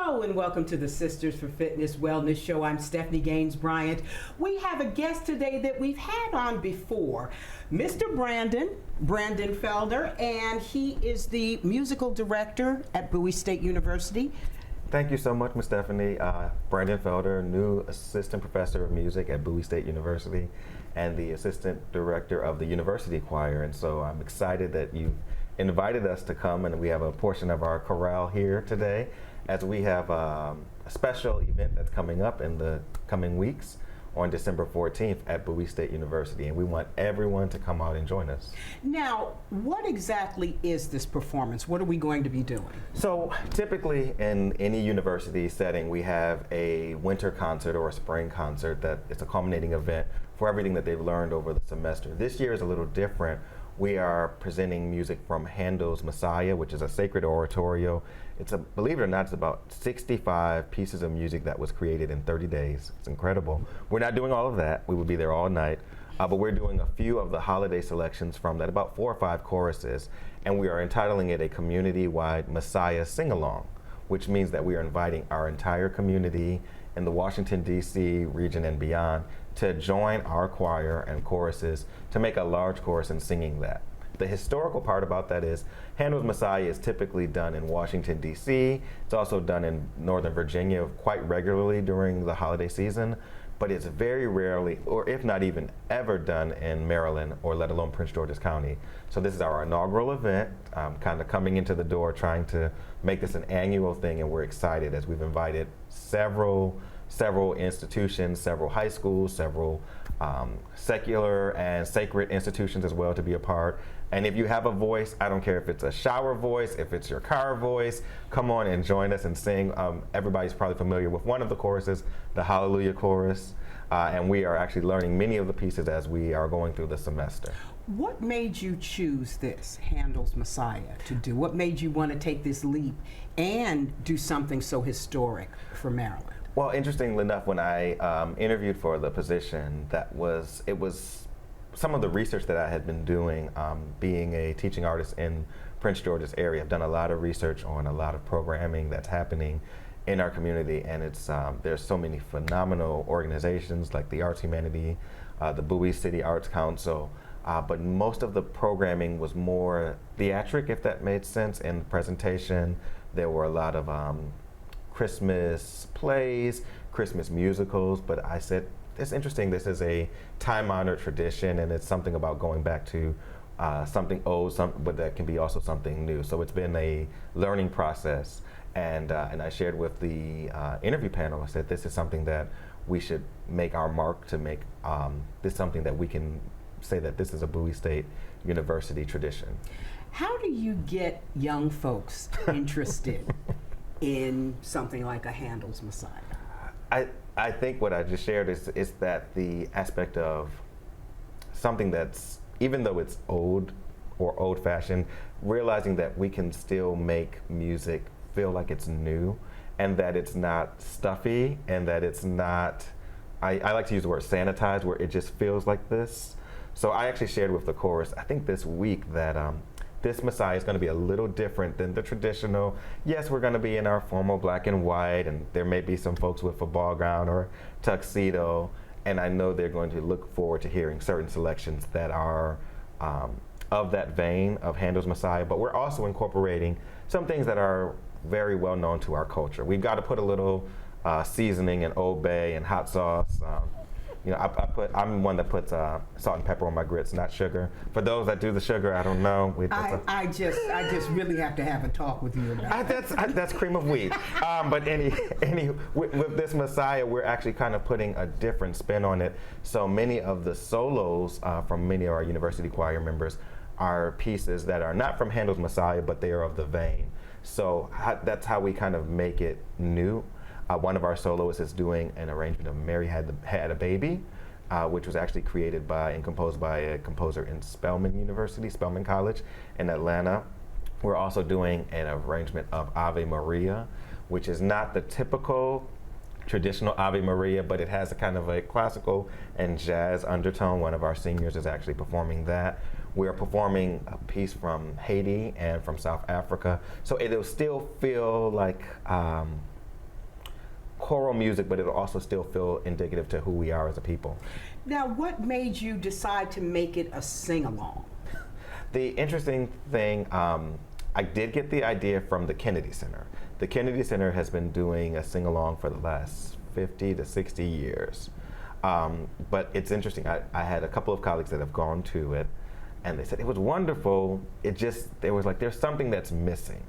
Hello and welcome to the Sisters for Fitness Wellness Show. I'm Stephanie Gaines-Bryant. We have a guest today that we've had on before, Mr. Brandon Felder, and he is the musical director at Bowie State University. Thank you so much, Ms. Stephanie. Brandon Felder, new assistant professor of music at Bowie State University and the assistant director of the university choir. And so I'm excited that you've invited us to come, and we have a portion of our chorale here today as we have a special event that's coming up in the coming weeks on December 14th at Bowie State University, and we want everyone to come out and join us. Now, what exactly is this performance? What are we going to be doing? So typically in any university setting, we have a winter concert or a spring concert that it's a culminating event for everything that they've learned over the semester. This year is a little different. We are presenting music from Handel's Messiah, which is a sacred oratorio. Believe it or not, it's about 65 pieces of music that was created in 30 days. It's incredible. We're not doing all of that. We will be there all night. But we're doing a few of the holiday selections from that, about 4 or 5 choruses, and we are entitling it a community-wide Messiah sing-along, which means that we are inviting our entire community in the Washington, D.C. region and beyond to join our choir and choruses to make a large chorus in singing that. The historical part about that is Handel's Messiah is typically done in Washington, D.C. It's also done in Northern Virginia quite regularly during the holiday season, but it's very rarely, or if not even ever, done in Maryland or let alone Prince George's County. So this is our inaugural event, kind of coming into the door, trying to make this an annual thing, and we're excited as we've invited several institutions, several high schools, several secular and sacred institutions as well to be a part. And if you have a voice, I don't care if it's a shower voice, if it's your car voice, come on and join us and sing. Everybody's probably familiar with one of the choruses, the Hallelujah Chorus, and we are actually learning many of the pieces as we are going through the semester. What made you choose this, Handel's Messiah, to do? What made you want to take this leap and do something so historic for Maryland? Well, interestingly enough, when I interviewed for the position, it was some of the research that I had been doing, being a teaching artist in Prince George's area. I've done a lot of research on a lot of programming that's happening in our community, and there's so many phenomenal organizations like the Arts Humanity, the Bowie City Arts Council, but most of the programming was more theatric, if that made sense, in the presentation. There were a lot of Christmas plays, Christmas musicals, but I said, it's interesting, this is a time-honored tradition, and it's something about going back to something old, but that can be also something new. So it's been a learning process, and I shared with the interview panel, I said, this is something that we should make our mark to make this something that we can say that this is a Bowie State University tradition. How do you get young folks interested in something like a Handel's Messiah? I think what I just shared is that the aspect of something that's, even though it's old or old-fashioned, realizing that we can still make music feel like it's new, and that it's not stuffy, and that it's not, I like to use the word sanitized, where it just feels like this. So I actually shared with the chorus, I think this week, that this Messiah is going to be a little different than the traditional. Yes, we're going to be in our formal black and white, and there may be some folks with a ball gown or tuxedo, and I know they're going to look forward to hearing certain selections that are of that vein of Handel's Messiah, but we're also incorporating some things that are very well known to our culture. We've got to put a little seasoning and Old Bay and hot sauce. You know, I'm one that puts salt and pepper on my grits, not sugar. For those that do the sugar, I don't know. I just really have to have a talk with you about that. That's cream of wheat. But with this Messiah, we're actually kind of putting a different spin on it. So many of the solos from many of our university choir members are pieces that are not from Handel's Messiah, but they are of the vein. So that's how we kind of make it new. One of our soloists is doing an arrangement of Mary Had a Baby, which was actually created by and composed by a composer in Spelman College in Atlanta. We're also doing an arrangement of Ave Maria, which is not the typical traditional Ave Maria, but it has a kind of a classical and jazz undertone. One of our seniors is actually performing that. We are performing a piece from Haiti and from South Africa. So it'll still feel like choral music, but it'll also still feel indicative to who we are as a people. Now, what made you decide to make it a sing-along? The interesting thing, I did get the idea from the Kennedy Center. The Kennedy Center has been doing a sing-along for the last 50 to 60 years. But it's interesting, I had a couple of colleagues that have gone to it, and they said it was wonderful. They was like, there's something that's missing.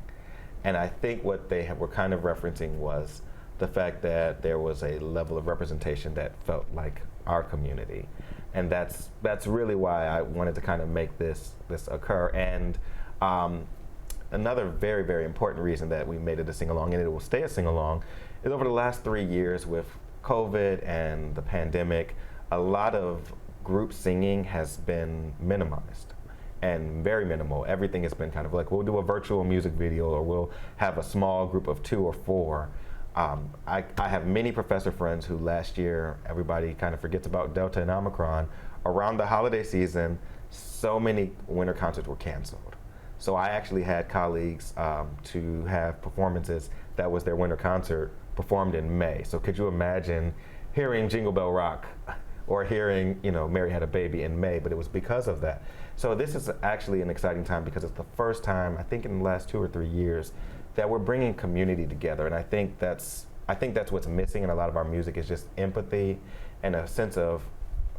And I think what they were kind of referencing was the fact that there was a level of representation that felt like our community. And that's really why I wanted to kind of make this occur. And another very, very important reason that we made it a sing-along, and it will stay a sing-along, is over the last 3 years with COVID and the pandemic, a lot of group singing has been minimized and very minimal. Everything has been kind of like, we'll do a virtual music video, or we'll have a small group of 2 or 4. I have many professor friends who last year, everybody kind of forgets about Delta and Omicron. Around the holiday season, so many winter concerts were canceled. So I actually had colleagues to have performances that was their winter concert performed in May. So could you imagine hearing Jingle Bell Rock or hearing, Mary Had a Baby in May, but it was because of that. So this is actually an exciting time because it's the first time, I think in the last 2 or 3 years, that we're bringing community together. And I think that's what's missing in a lot of our music, is just empathy and a sense of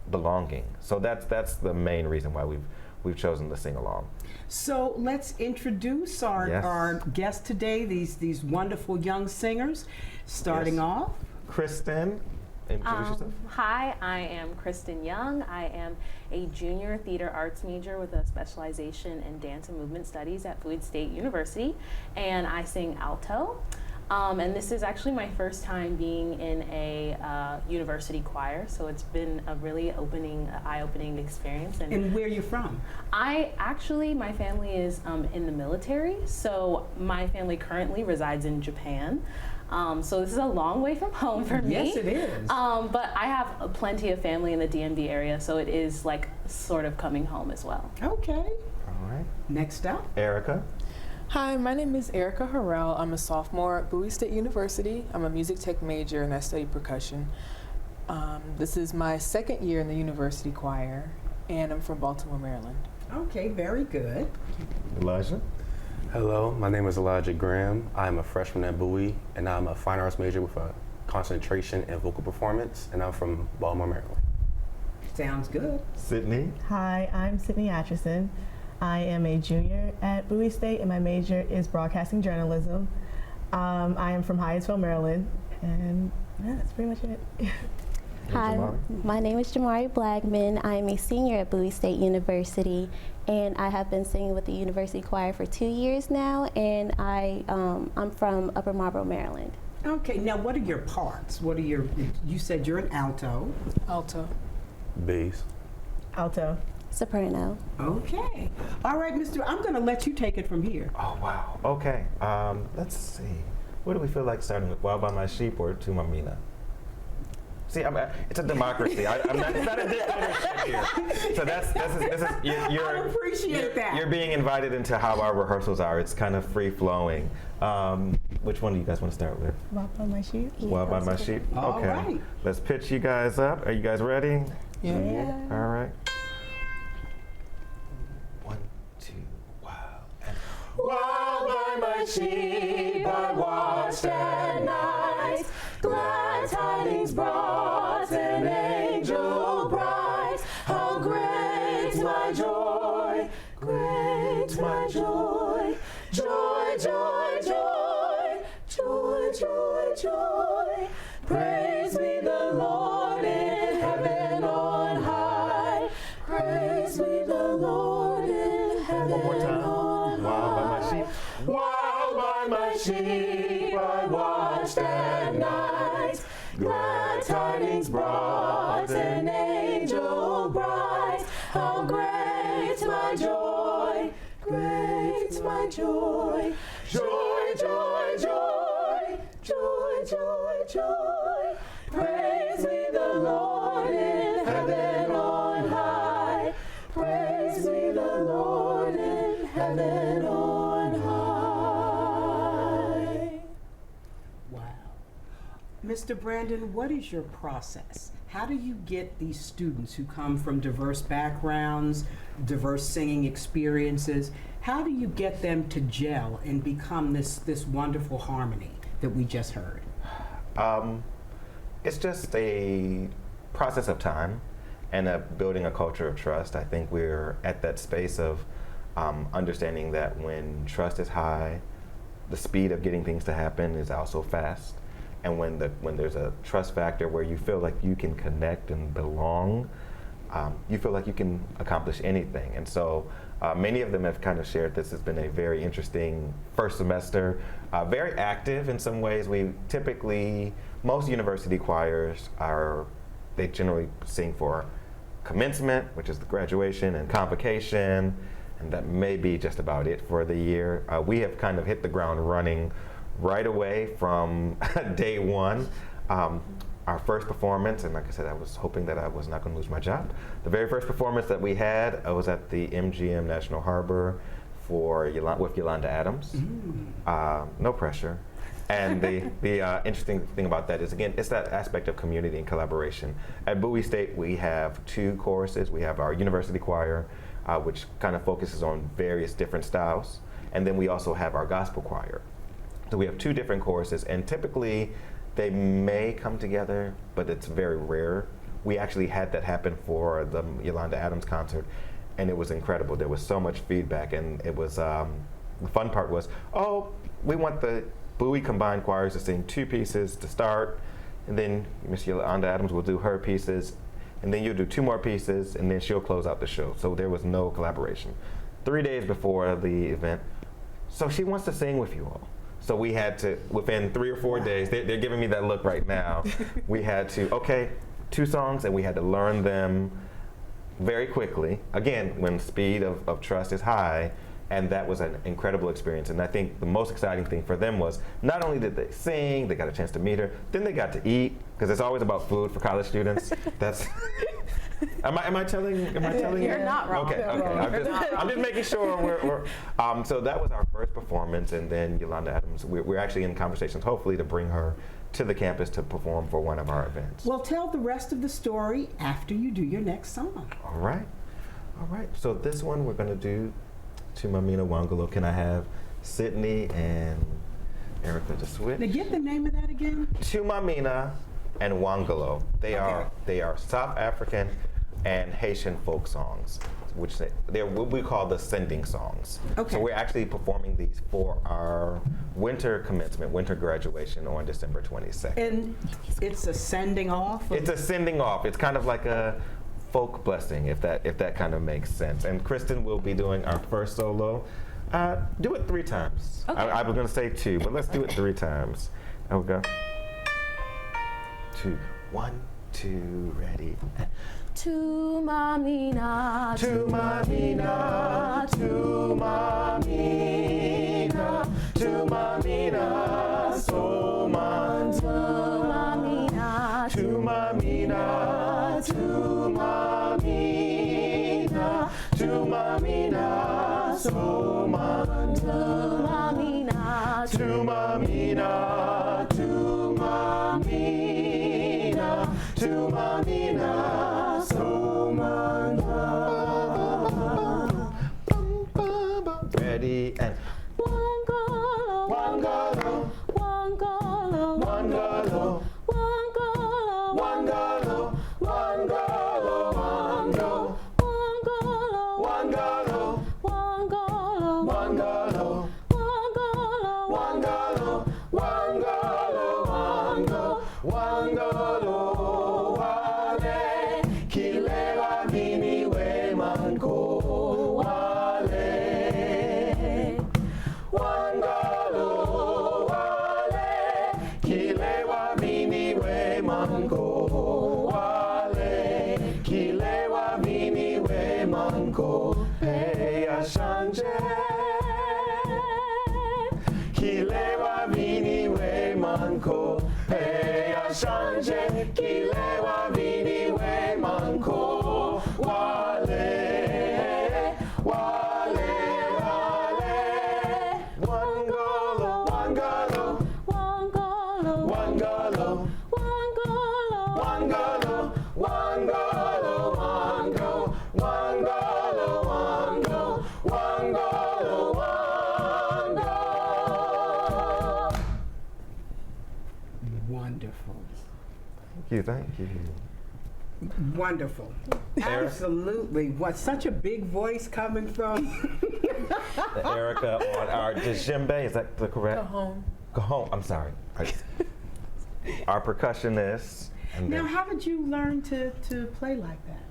belonging. So that's the main reason why we've chosen to sing along. So let's introduce our guests today, these wonderful young singers. Starting off, Kristen, introduce yourself. Hi, I am Kristen Young. I am a junior theater arts major with a specialization in dance and movement studies at Bowie State University, and I sing alto. And this is actually my first time being in a university choir, so it's been a really eye-opening experience. And where are you from? My family is in the military, so my family currently resides in Japan. So this is a long way from home for me. Yes, it is. But I have plenty of family in the DMV area, so it is like sort of coming home as well. Okay. All right. Next up, Erica. Hi, my name is Erica Harrell. I'm a sophomore at Bowie State University. I'm a music tech major and I study percussion. This is my second year in the university choir, and I'm from Baltimore, Maryland. Okay, very good. Elijah. Hello, my name is Elijah Graham. I'm a freshman at Bowie, and I'm a fine arts major with a concentration in vocal performance, and I'm from Baltimore, Maryland. Sounds good. Sydney. Hi, I'm Sydney Atchison. I am a junior at Bowie State, and my major is broadcasting journalism. I am from Hyattsville, Maryland, and that's pretty much it. Hi, my name is Jamari Blackman. I am a senior at Bowie State University, and I have been singing with the university choir for 2 years now, and I'm from Upper Marlboro, Maryland. Okay, now what are your parts? You said you're an alto. Alto. Bass. Alto. Soprano. Okay. All right, I'm going to let you take it from here. Oh, wow. Okay. Let's see. What do we feel like starting with? Wild by My Sheep or To Mamina? See, it's a democracy. I'm not a dictatorship here. So this is I appreciate that. You're being invited into how our rehearsals are. It's kind of free flowing. Which one do you guys want to start with? Wild by My Sheep. Wild by My Sheep. All Okay. right. Let's pitch you guys up. Are you guys ready? Yeah. All right. 1, 2, wild. And Wild by my sheep I watched at night, glad tidings brought an angel bright. How great my joy, great my joy, joy, joy, joy, joy, joy, joy. Praise be the Lord in heaven on high. Praise be the Lord in heaven one more time. on Wild by my sheep. Wild by my sheep I watched at night, glad tidings brought an angel bright. How great my joy, great my joy, joy, joy, joy, joy, joy, joy. Praise be the Lord in heaven on high. Praise be the Lord in heaven on high. Wow. Mr. Brandon, what is your process? How do you get these students who come from diverse backgrounds, diverse singing experiences, how do you get them to gel and become this wonderful harmony that we just heard? It's just a process of time and building a culture of trust. I think we're at that space of understanding that when trust is high, the speed of getting things to happen is also fast. And when there's a trust factor where you feel like you can connect and belong, you feel like you can accomplish anything. And so many of them have kind of shared this has been a very interesting first semester, very active in some ways. Most university choirs they generally sing for commencement, which is the graduation, and convocation, and that may be just about it for the year. We have kind of hit the ground running right away from day one. Our first performance, and like I said, I was hoping that I was not going to lose my job. The very first performance that we had was at the MGM National Harbor with Yolanda Adams. No pressure. And the interesting thing about that is, again, it's that aspect of community and collaboration. At Bowie State, we have 2 choruses. We have our university choir, which kind of focuses on various different styles. And then we also have our gospel choir. So we have 2 different choruses, and typically they may come together, but it's very rare. We actually had that happen for the Yolanda Adams concert, and it was incredible. There was so much feedback, and it was, the fun part was, we want the Bowie combined choirs to sing 2 pieces to start, and then Miss Yolanda Adams will do her pieces, and then you'll do 2 more pieces, and then she'll close out the show. So there was no collaboration. 3 days before the event, so she wants to sing with you all. So we had to, within 3 or 4 days, they're giving me that look right now, we had to, 2 songs, and we had to learn them very quickly. Again, when speed of trust is high, and that was an incredible experience. And I think the most exciting thing for them was not only did they sing, they got a chance to meet her, then they got to eat, because it's always about food for college students. That's. Am I telling you? You're not wrong. Okay. I'm just making sure we're so that was our first performance, and then Yolanda Adams, we're actually in conversations, hopefully, to bring her to the campus to perform for one of our events. Well, tell the rest of the story after you do your next song. All right. So this one we're going to do To Mamina Wangalo. Can I have Sydney and Erica to switch? Now get the name of that again. To Mamina and Wangalo. They are South African and Haitian folk songs, which they're what we call the sending songs. Okay. So we're actually performing these for our winter commencement, winter graduation on December 22nd. And it's a sending off? It's a sending off. It's kind of like a folk blessing, if that kind of makes sense. And Kristen will be doing our first solo. Do it 3 times. Okay. I was going to say 2, but let's do it 3 times. There we go. 2, 1, 2, ready. To Mamina, To Mamina, to Mamina, to Mamina, so man. to Mamina, To Mamina, to Mamina, to Mamina, so man. to Mamina, To Mamina, to Mamina, to Mamina, so man. Ready and Wangalo, Wangalo, Wangalo, Wangalo, Wangalo, Wangalo, Wangalo, Wangalo, Wangalo, Wangalo, Wangalo, Wangalo, Wangalo, Wangalo, Wangalo, Wangalo, wale, kilewa vini we manko, wale. Wangalo, wale, kilewa vini we manko, wale, kilewa vini we manko, peya shanje. Kilewa vini we manko, peya shanje. Kilewa vini we manko, wale, wale, wale. Wangalo, wangalo, Wangalo, wangalo. Wangolo, Wangolo, Wangolo, Wangolo, Wango, Wangolo, Wango, Wangolo, Wango. Wonderful. Thank you. Wonderful. Absolutely. What such a big voice coming from. Erica on our djembe, is that the correct? home. Cajon, I'm sorry. Our percussionist. And Now, then- how did you learn to play like that?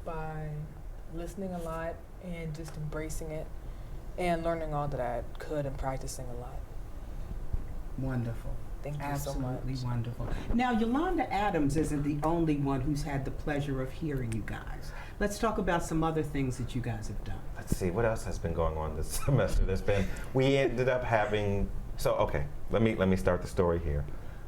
By listening a lot and just embracing it and learning all that I could and practicing a lot. Wonderful. Thank you Absolutely so much. wonderful. Now, Yolanda Adams isn't the only one who's had the pleasure of hearing you guys. Let's talk about some other things that you guys have done. Let's see, what else has been going on this semester? We ended up having, let me start the story here.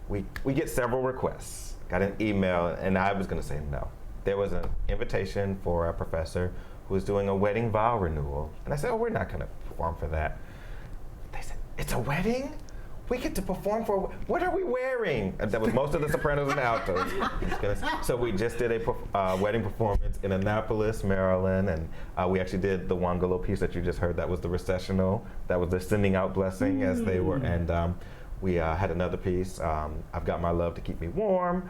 We get several requests. Got an email, and I was gonna say no. There was an invitation for a professor who was doing a wedding vow renewal. And I said, we're not gonna perform for that. They said, it's a wedding? We get to perform for, what are we wearing? And that was most of the sopranos and altos. So we just did a wedding performance in Annapolis, Maryland, and we actually did the Wangolo piece that you just heard. That was the recessional. That was the sending out blessing as they were. And we had another piece, I've Got My Love to Keep Me Warm.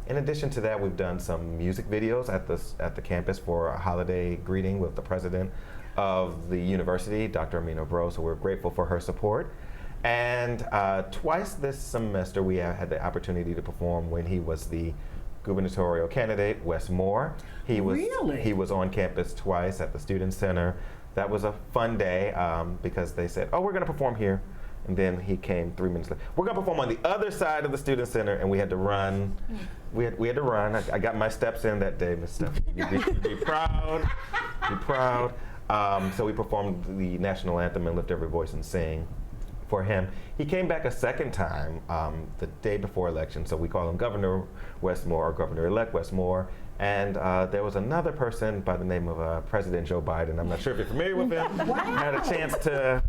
In addition to that, we've done some music videos at the campus for a holiday greeting with the president of the university, Dr. Amina Bro, so we're grateful for her support. And twice this semester, we had the opportunity to perform when he was the gubernatorial candidate, Wes Moore. He was on campus twice at the Student Center. That was a fun day because they said, we're going to perform here. And then he came 3 minutes later. We're going to perform on the other side of the Student Center, and we had to run. We had to run. I got my steps in that day, Miss Stephanie. Be proud. Be proud. So we performed the national anthem and Lift Every Voice and Sing for him. He came back a second time the day before election, so we call him Governor Wes Moore, or Governor-elect Wes Moore. And there was another person by the name of President Joe Biden. I'm not sure if you're familiar with him. Had a chance to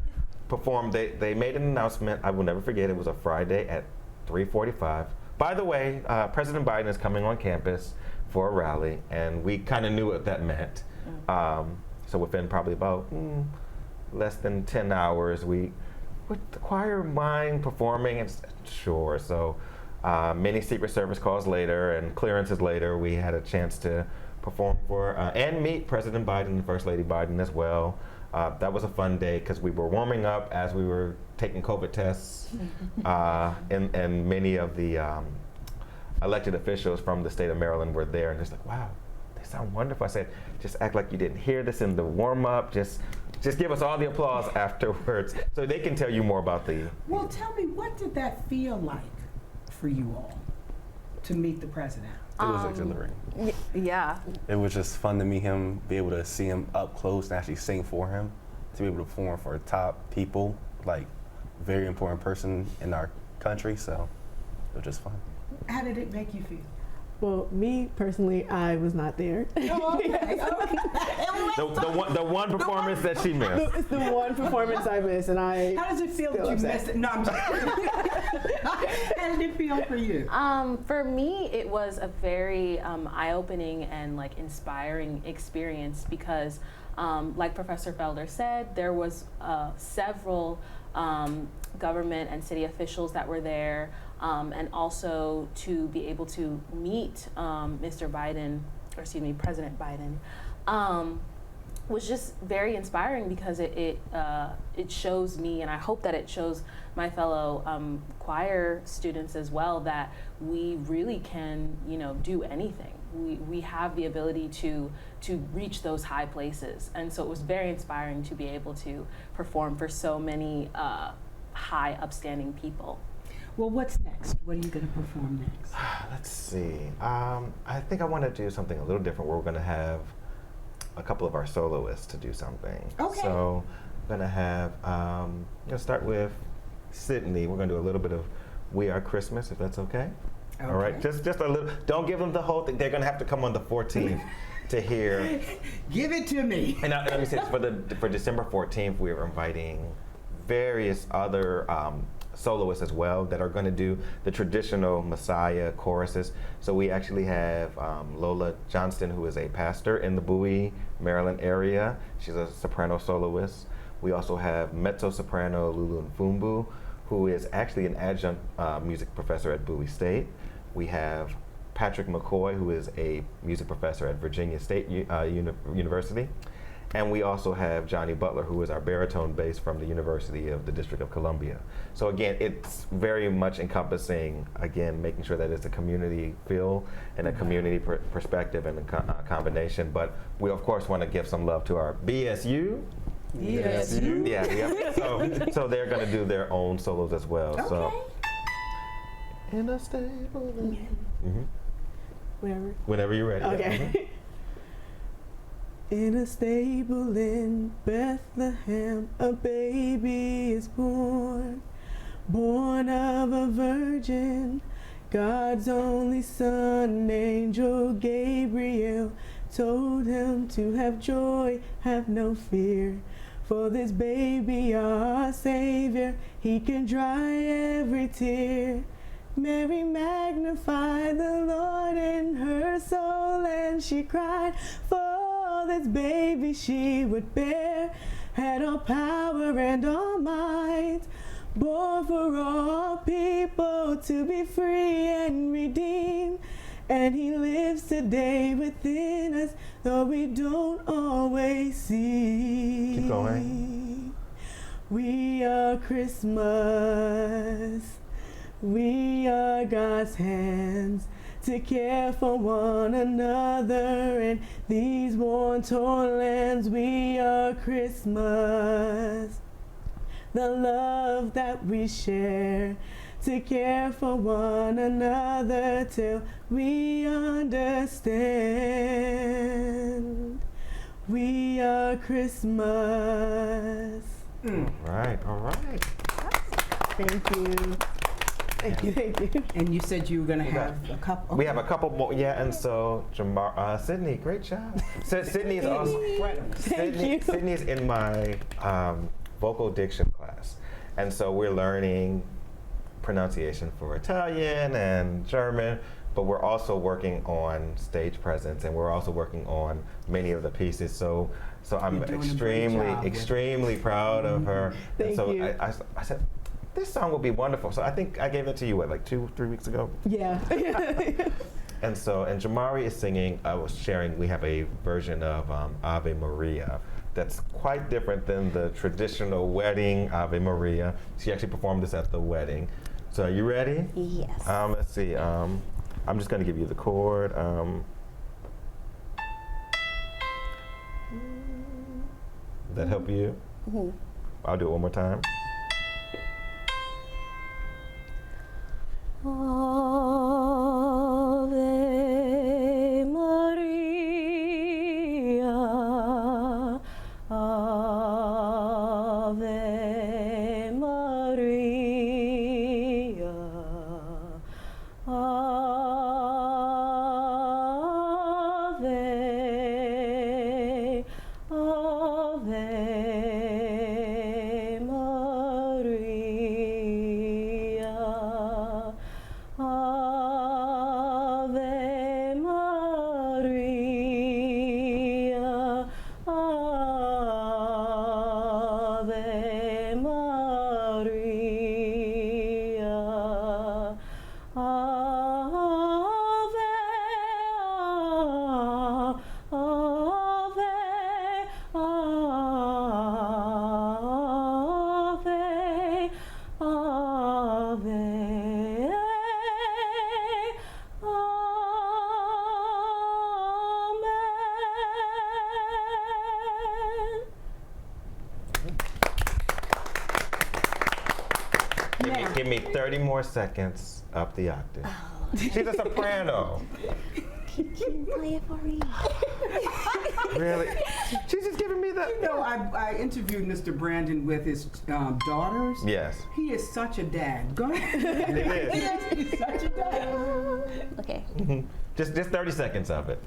perform. They made an announcement. I will never forget. It was a Friday at 3:45. By the way, President Biden is coming on campus for a rally, and we kind of knew what that meant. So within probably about less than 10 hours, would the choir mind performing? And sure. So many Secret Service calls later and clearances later, we had a chance to perform for and meet President Biden and First Lady Biden as well. That was a fun day because we were warming up as we were taking COVID tests, and many of the elected officials from the state of Maryland were there, and it's like, wow, they sound wonderful. I said, just act like you didn't hear this in the warm up. Just give us all the applause afterwards, so they can tell you more about the. Well, tell me, what did that feel like for you all to meet the president? It was exhilarating. Yeah. It was just fun to meet him, be able to see him up close and actually sing for him, to be able to perform for top people, like very important person in our country. So it was just fun. How did it make you feel? Well, me personally, I was not there. Oh, okay. The one performance that she missed. It's the one performance I missed, and I. How does it feel that Still you upset. missed it? No, I'm just How did it feel for you? For me, it was a very eye-opening and inspiring experience because, like Professor Felder said, there was several government and city officials that were there, and also to be able to meet President Biden, was just very inspiring because it shows me, and I hope that it shows my fellow choir students as well, that we really can, do anything. We have the ability to reach those high places, and so it was very inspiring to be able to perform for so many high, upstanding people. Well, what's next? What are you going to perform next? Let's see. I think I want to do something a little different. We're going to have a couple of our soloists to do something. Okay. So I'm going to have, start with Sydney. We're going to do a little bit of We Are Christmas, if that's okay. Okay. All right. Just a little. Don't give them the whole thing. They're going to have to come on the 14th to hear. Give it to me. And let me say this, for December 14th, we are inviting various other soloists as well that are going to do the traditional Messiah choruses. So we actually have Lola Johnston, who is a pastor in the Bowie, Maryland area. She's a soprano soloist. We also have mezzo-soprano Lulu Mfumbu, who is actually an adjunct music professor at Bowie State. We have Patrick McCoy, who is a music professor at Virginia State University. And we also have Johnny Butler, who is our baritone bass from the University of the District of Columbia. So again, it's very much encompassing, again, making sure that it's a community feel and a community perspective and a combination. But we, of course, want to give some love to our BSU. BSU? Yeah. So they're going to do their own solos as well. Okay. So. In a stable. Whenever you're ready. Okay. Yeah. In a stable in Bethlehem, a baby is born, born of a virgin, God's only son. Angel Gabriel told him to have joy, have no fear, for this baby, our Savior, he can dry every tear. Mary magnified the Lord in her soul, and she cried, for this baby she would bear, had all power and all might, born for all people to be free and redeemed. And he lives today within us, though we don't always see. Keep going. We are Christmas. We are God's hands to care for one another in these war-torn lands. We are Christmas, the love that we share, to care for one another till we understand. We are Christmas. All right. Thank you. Thank you. And you said you were going to have a couple. We have a couple more, yeah, and so Sydney, great job. So Sydney is also, Sydney's in my vocal diction class, and so we're learning pronunciation for Italian and German, but we're also working on stage presence, and we're also working on many of the pieces. So I'm You're doing a great job. extremely proud of her. Thank and so you. I said, this song will be wonderful. So I think I gave it to you, what, like 2-3 weeks ago? Yeah. And Jamari is singing, I was sharing, we have a version of Ave Maria that's quite different than the traditional wedding Ave Maria. She actually performed this at the wedding. So are you ready? Yes. Let's see, I'm just gonna give you the chord. Does that help you? Mm-hmm. I'll do it one more time. Ave Maria, Ave Maria, Ave, Ave Maria. Ave Maria, Ave Maria, Give me 30 more seconds up the octave. She's a soprano. Can you play it for me? Really? She's just giving me the. You know, I interviewed Mr. Brandon with his daughters. Yes. He is such a dad. Go ahead. It is. He's such a dad. Okay. Just 30 seconds of it.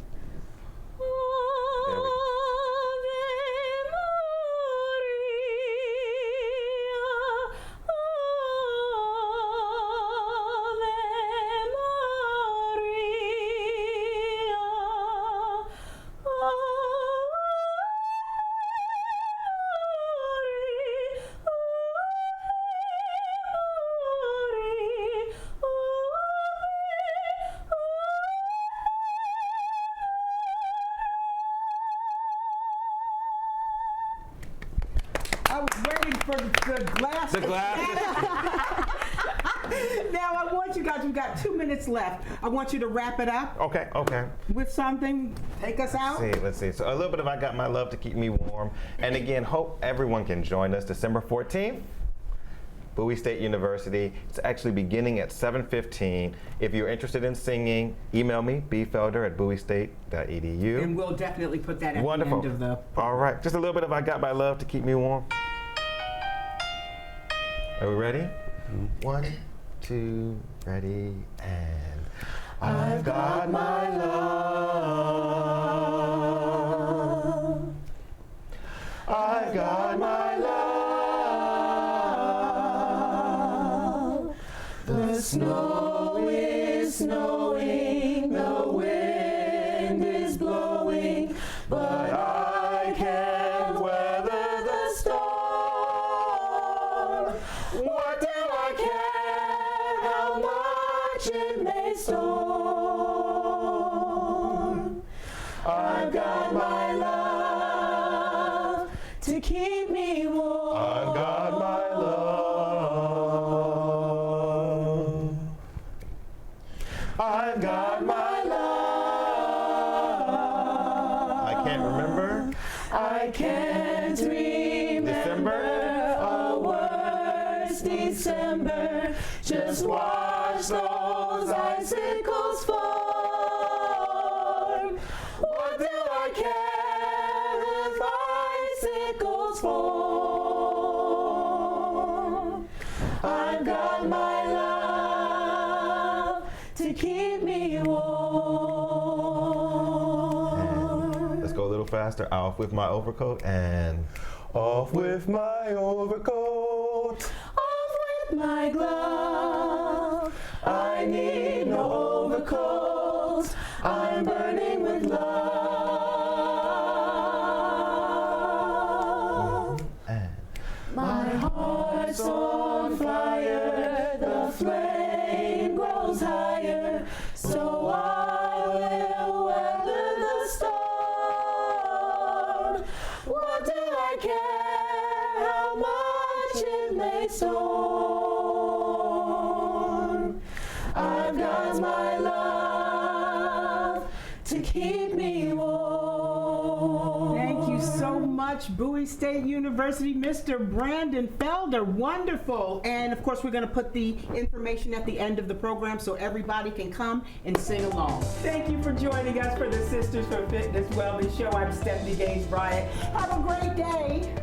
for the glass. The glasses. Now I want you guys, we've got 2 minutes left. I want you to wrap it up Okay, okay. with something. Take us out. Let's see. So a little bit of I Got My Love to Keep Me Warm. And again, hope everyone can join us December 14th. Bowie State University. It's actually beginning at 7:15. If you're interested in singing, email me, bfelder@bowiestate.edu. And we'll definitely put that at Wonderful. the end of the. All right, just a little bit of I Got My Love to keep me warm. Are we ready? 1, 2, ready, and I've got my love. I've got my love. The snow is snowing, the wind is blowing, but I can't weather the storm. What do I care how much it may storm? I've got my love to keep me warm. I've got my love. I've got my love. I can't remember. I can't remember. December. A worse December. Just watch those icicles form. What do I care if icicles form? I've got my love to keep me warm. Let's go a little faster. Off with my overcoat and off with my overcoat. Off with my glove. I need no overcoat. I'm burning with love. And my heart's on fire. The flame grows higher. So I will weather the storm. What do I care how much it may storm? I've got my love to keep me warm. Thank you so much, Bowie State University, Mr. Brandon Felder. Wonderful. And of course, we're going to put the information at the end of the program so everybody can come and sing along. Thank you for joining us for the Sisters for Fitness Wellness Show. I'm Stephanie Gaines-Bryant. Have a great day.